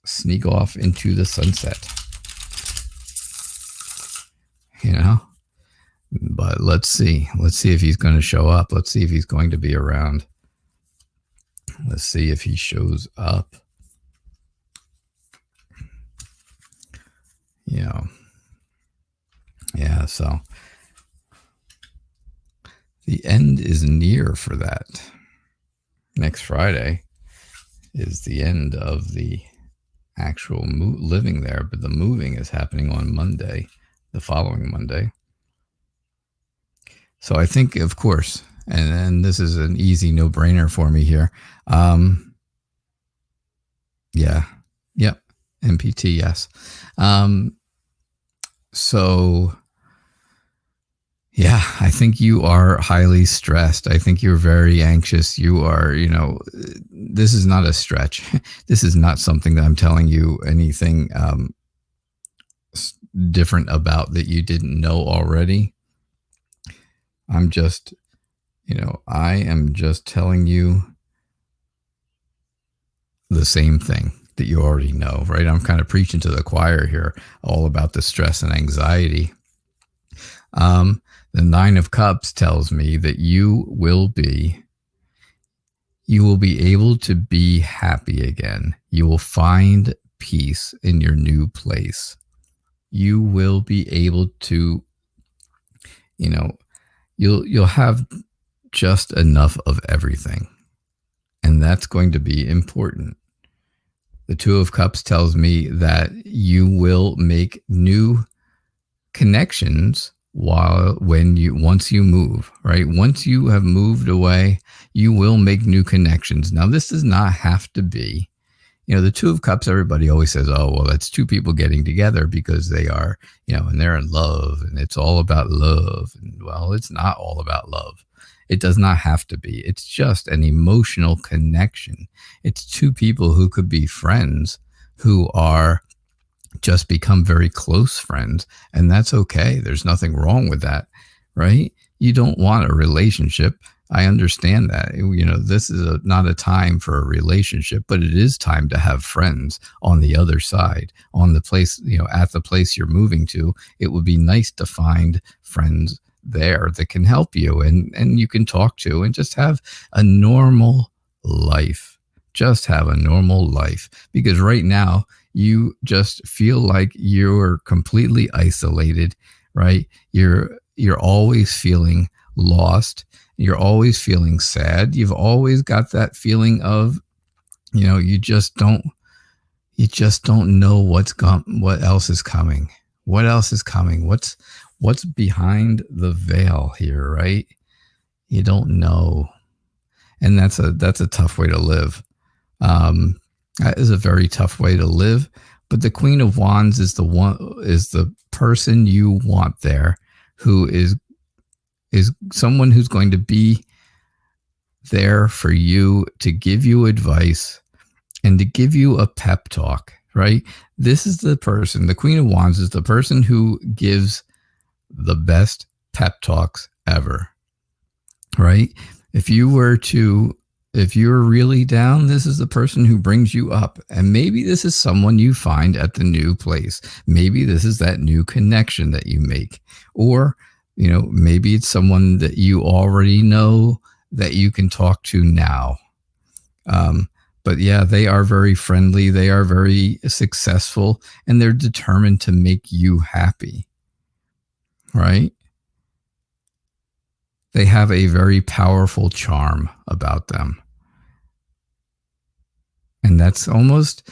sneak off into the sunset. But let's see if he's going to show up. Let's see if he's going to be around. Let's see if he shows up. Yeah, so the end is near for that. Next Friday is the end of the actual living there, but the moving is happening on Monday, the following Monday. So I think, of course, and this is an easy no-brainer for me here. Yep, MPT, yes. So, yeah, I think you are highly stressed. I think you're very anxious. You are, this is not a stretch. This is not something that I'm telling you anything different about that you didn't know already. I'm just, I am just telling you the same thing that you already know, right? I'm kind of preaching to the choir here, all about the stress and anxiety. The Nine of Cups tells me that you will be able to be happy again. You will find peace in your new place. You will be able to, you'll have just enough of everything. And that's going to be important. The Two of Cups tells me that you will make new connections once you move, right? Once you have moved away, you will make new connections. Now, this does not have to be, the Two of Cups, everybody always says, oh, well, that's two people getting together because they are, and they're in love and it's all about love. And well, it's not all about love. It does not have to be. It's just an emotional connection. It's two people who could be friends who are just become very close friends. And that's okay. There's nothing wrong with that, right? You don't want a relationship. I understand that. This is not a time for a relationship, but it is time to have friends on the other side, on the place, at the place you're moving to. It would be nice to find friends there that can help you and you can talk to and just have a normal life. Just have a normal life, because right now you just feel like you're completely isolated, right? You're always feeling lost. You're always feeling sad. You've always got that feeling of, you just don't know what else is coming. What else is coming? What's behind the veil here, right? You don't know. And that's a tough way to live. That is a very tough way to live. But the Queen of Wands is the person you want there, who is someone who's going to be there for you, to give you advice and to give you a pep talk, right? This is the person, the Queen of Wands is the person who gives the best pep talks ever, right? If you're really down, this is the person who brings you up. And maybe this is someone you find at the new place. Maybe this is that new connection that you make. Or, maybe it's someone that you already know that you can talk to now. But yeah, they are very friendly. They are very successful, and they're determined to make you happy, right? They have a very powerful charm about them. And that's almost,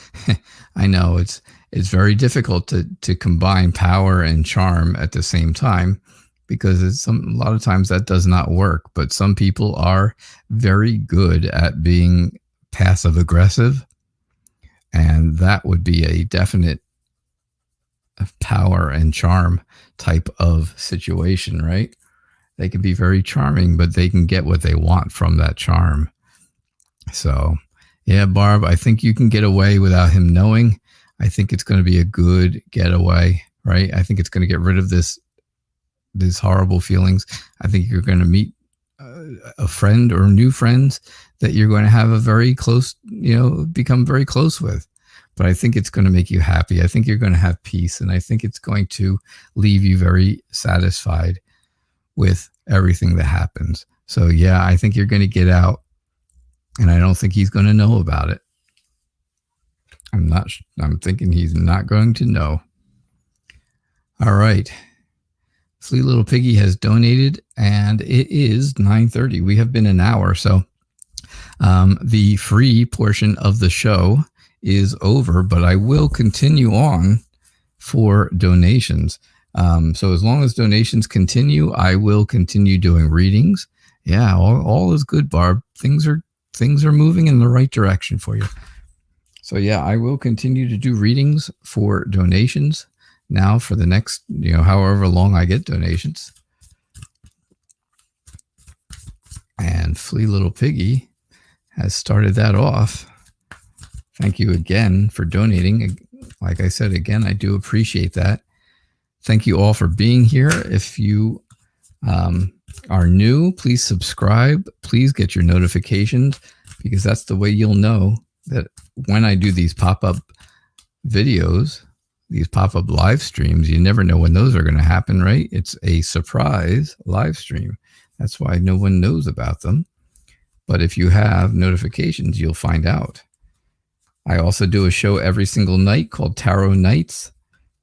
I know it's very difficult to combine power and charm at the same time, because a lot of times that does not work. But some people are very good at being passive aggressive, and that would be a definite power and charm type of situation, right? They can be very charming, but they can get what they want from that charm. So yeah, Barb, I think you can get away without him knowing. I think it's going to be a good getaway, right? I think it's going to get rid of these horrible feelings. I think you're going to meet a friend or new friends that you're going to have a very close, become very close with. But I think it's going to make you happy. I think you're going to have peace, and I think it's going to leave you very satisfied with everything that happens. So yeah, I think you're going to get out, and I don't think he's going to know about it. I'm thinking he's not going to know. All right. Sweet Little Piggy has donated, and it is 9:30. We have been an hour, so the free portion of the show is over, but I will continue on for donations. So as long as donations continue, I will continue doing readings. Yeah, all is good, Barb. Things are moving in the right direction for you. So yeah, I will continue to do readings for donations now for the next, however long I get donations. And Flea Little Piggy has started that off. Thank you again for donating. Like I said, again, I do appreciate that. Thank you all for being here. If you are new, please subscribe. Please get your notifications, because that's the way you'll know that when I do these pop-up videos, these pop-up live streams, you never know when those are going to happen, right? It's a surprise live stream. That's why no one knows about them. But if you have notifications, you'll find out. I also do a show every single night called Tarot Nights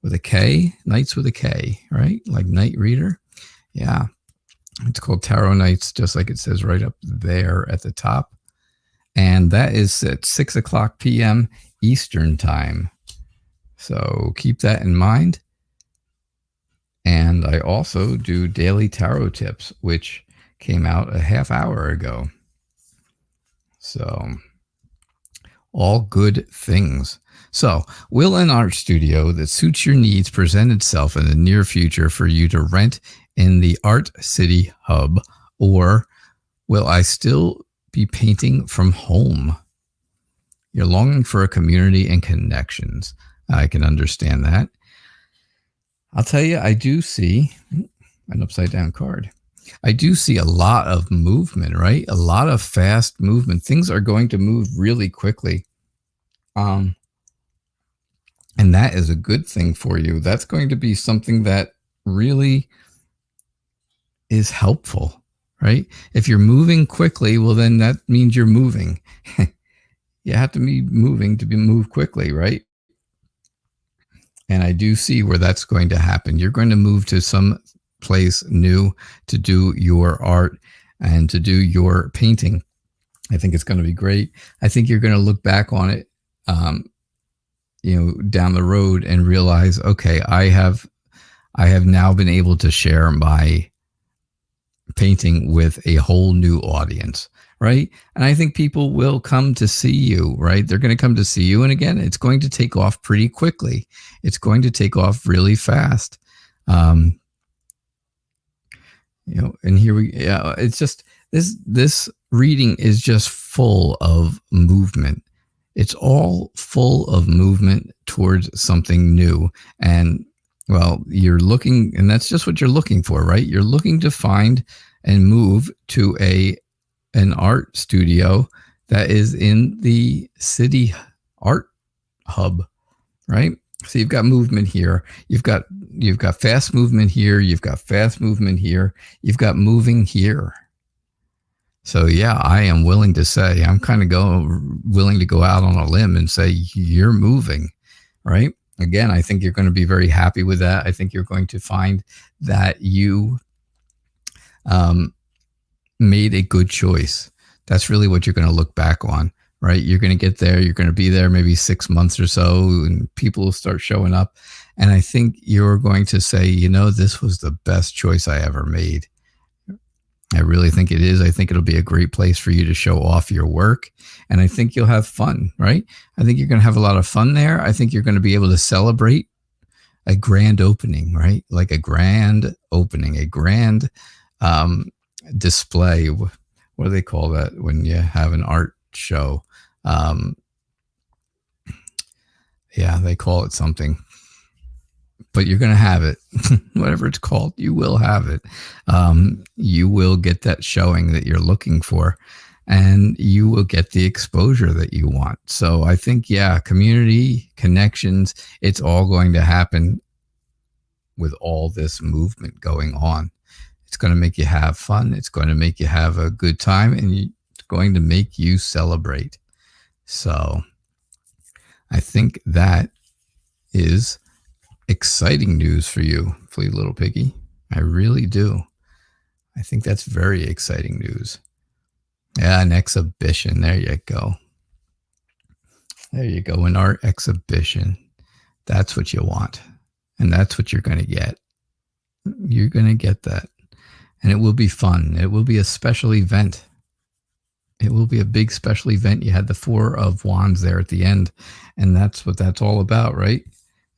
with a K, Nights with a K, right? Like Night Reader. Yeah. It's called Tarot Nights, just like it says right up there at the top. And that is at 6 o'clock p.m. Eastern time. So keep that in mind. And I also do daily tarot tips, which came out a half hour ago. So all good things. So will an art studio that suits your needs present itself in the near future for you to rent in the Art City Hub, or will I still be painting from home? You're longing for a community and connections. I can understand that. I'll tell you, I do see an upside down card. I do see a lot of movement, right? A lot of fast movement. Things are going to move really quickly. And that is a good thing for you. That's going to be something that really is helpful, right? If you're moving quickly, well, then that means you're moving. You have to be moving to move quickly, right? And I do see where that's going to happen. You're going to move to some place new to do your art and to do your painting. I think it's going to be great. I think you're going to look back on it, down the road and realize, okay, I have now been able to share my painting with a whole new audience, right? And I think people will come to see you, right? They're going to come to see you. And again, it's going to take off pretty quickly. It's going to take off really fast. And here it's just this reading is just full of movement. It's all full of movement towards something new. And well, you're looking, and that's just what you're looking for, right? You're looking to find and move to an art studio that is in the city art hub, right? So you've got movement here. You've got fast movement here. You've got fast movement here. You've got moving here. So yeah, I am willing to say, I'm kind of willing to go out on a limb and say you're moving, right? Again, I think you're going to be very happy with that. I think you're going to find that you made a good choice. That's really what you're going to look back on, right? You're going to get there. You're going to be there maybe 6 months or so, and people will start showing up. And I think you're going to say, this was the best choice I ever made. I really think it is. I think it'll be a great place for you to show off your work. And I think you'll have fun, right? I think you're going to have a lot of fun there. I think you're going to be able to celebrate a grand opening, right? Like a grand opening, a grand display. What do they call that when you have an art show? They call it something. But you're going to have it, whatever it's called, you will have it. You will get that showing that you're looking for, and you will get the exposure that you want. So I think, community connections, it's all going to happen with all this movement going on. It's going to make you have fun. It's going to make you have a good time, and it's going to make you celebrate. So I think that is exciting news for you, Flea Little Piggy. I really do. I think that's very exciting news. Yeah, an exhibition. There you go. There you go. An art exhibition. That's what you want. And that's what you're going to get. You're going to get that. And it will be fun. It will be a special event. It will be a big special event. You had the 4 of Wands there at the end. And that's what that's all about, right?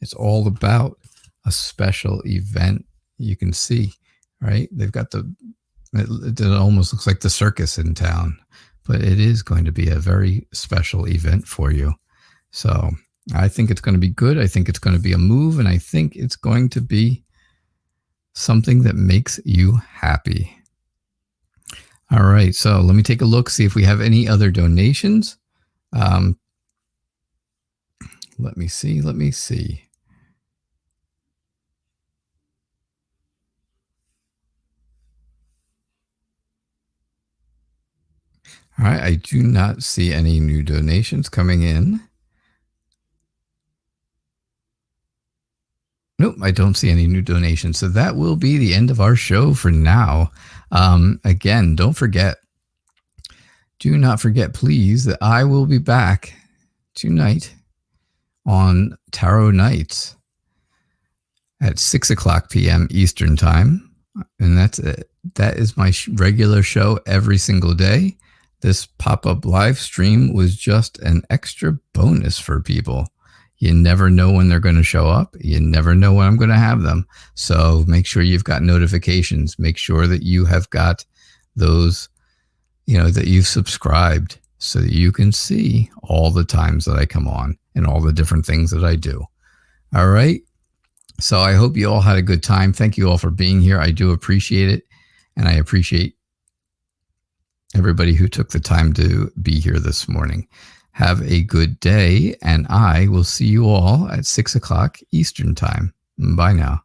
It's all about a special event. You can see, right? They've got it almost looks like the circus in town, but it is going to be a very special event for you. So I think it's going to be good. I think it's going to be a move, and I think it's going to be something that makes you happy. All right. So let me take a look, see if we have any other donations. Let me see. All right, I do not see any new donations coming in. Nope, I don't see any new donations. So that will be the end of our show for now. Again, don't forget. Do not forget, please, that I will be back tonight on Tarot Nights at 6:00 p.m. Eastern Time. And that's it. That is my regular show every single day. This pop-up live stream was just an extra bonus for people. You never know when they're going to show up. You never know when I'm going to have them. So make sure you've got notifications. Make sure that you have got those, that you've subscribed so that you can see all the times that I come on and all the different things that I do. All right. So I hope you all had a good time. Thank you all for being here. I do appreciate it. And I appreciate everybody who took the time to be here this morning. Have a good day, and I will see you all at 6:00 Eastern Time. Bye now.